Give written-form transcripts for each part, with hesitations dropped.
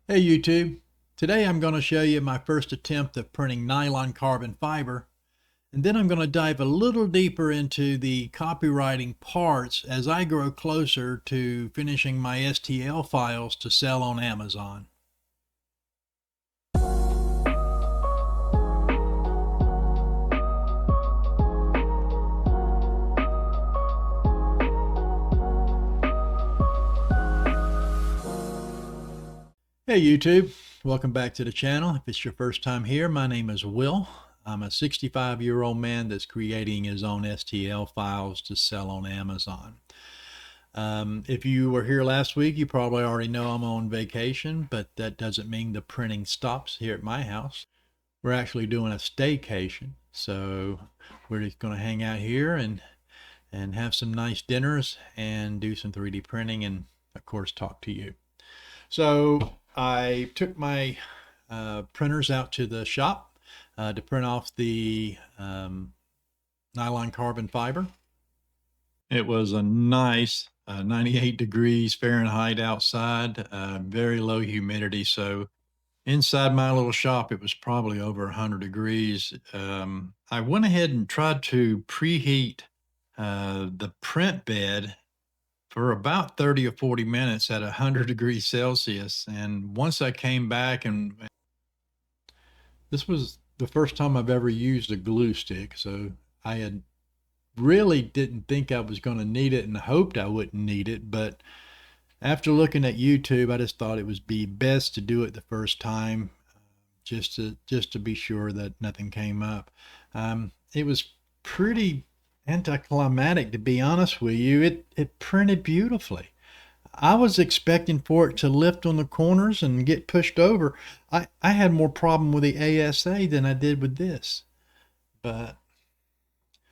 Hey YouTube, today I'm going to show you my first attempt of printing nylon carbon fiber, and then I'm going to dive a little deeper into the copywriting parts as I grow closer to finishing my STL files to sell on Amazon. Hey YouTube, welcome back to the channel. If it's your first time here, my name is Will. I'm a 65-year-old man that's creating his own STL files to sell on Amazon. If you were here last week, you probably already know I'm on vacation, but that doesn't mean the printing stops here at my house. We're actually doing a staycation, so we're just going to hang out here and have some nice dinners and do some 3D printing and, of course, talk to you. So I took my printers out to the shop to print off the nylon carbon fiber. It was a nice 98 degrees Fahrenheit outside, very low humidity. So inside my little shop, it was probably over 100 degrees. I went ahead and tried to preheat the print bed for about 30 or 40 minutes at 100 degrees Celsius. And once I came back, and this was the first time I've ever used a glue stick, so I had really didn't think I was going to need it and hoped I wouldn't need it. But after looking at YouTube, I just thought it would be best to do it the first time, just to be sure that nothing came up. It was pretty anticlimactic, to be honest with you. It printed beautifully. I was expecting for it to lift on the corners and get pushed over. I had more problem with the ASA than I did with this. But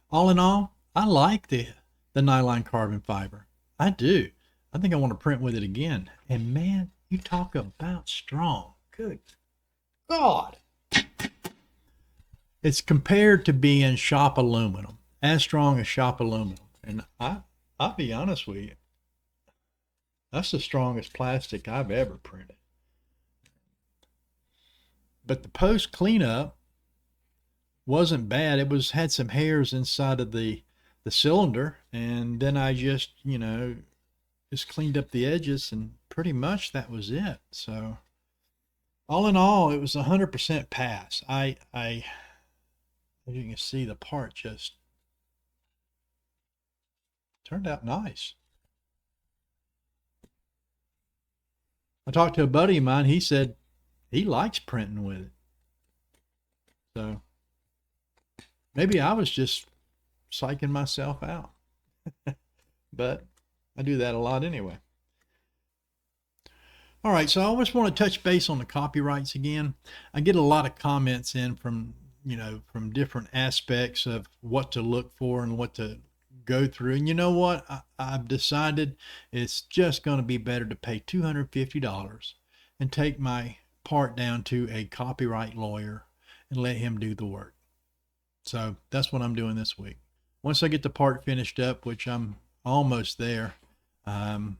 all in all, I like the nylon carbon fiber. I do. I think I want to print with it again. And man, you talk about strong. Good God. It's compared to being shop aluminum, as strong as shop aluminum. And I'll be honest with you, that's the strongest plastic I've ever printed. But the post cleanup wasn't bad. It had some hairs inside of the cylinder, and then I just just cleaned up the edges, and pretty much that was it. So all in all, it was 100% pass. I as you can see, the part just turned out nice. I talked to a buddy of mine. He said he likes printing with it. So maybe I was just psyching myself out. But I do that a lot anyway. All right, so I always want to touch base on the copyrights again. I get a lot of comments in from from different aspects of what to look for and what to go through. And you know what? I've decided it's just going to be better to pay $250 and take my part down to a copyright lawyer and let him do the work. So that's what I'm doing this week. Once I get the part finished up, which I'm almost there, I'm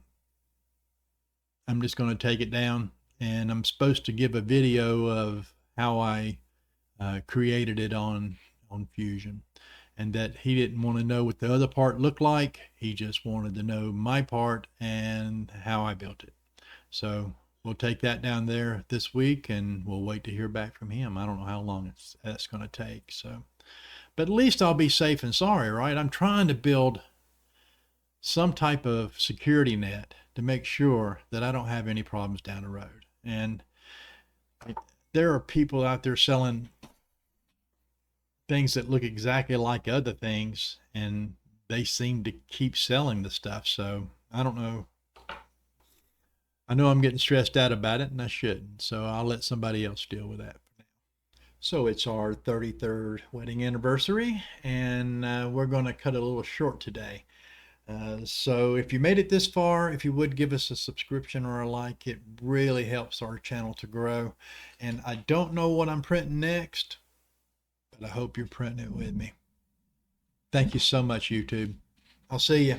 just going to take it down, and I'm supposed to give a video of how I created it on Fusion, and that he didn't want to know what the other part looked like. He just wanted to know my part and how I built it. So we'll take that down there this week, and we'll wait to hear back from him. I don't know how long that's going to take. So, but at least I'll be safe and sorry, right? I'm trying to build some type of security net to make sure that I don't have any problems down the road. And there are people out there selling things that look exactly like other things, and they seem to keep selling the stuff. So I don't know. I know I'm getting stressed out about it, and I shouldn't. So I'll let somebody else deal with that for now. So it's our 33rd wedding anniversary, and we're going to cut it a little short today. So if you made it this far, if you would give us a subscription or a like, it really helps our channel to grow. And I don't know what I'm printing next, but I hope you're printing it with me. Thank you so much, YouTube. I'll see you.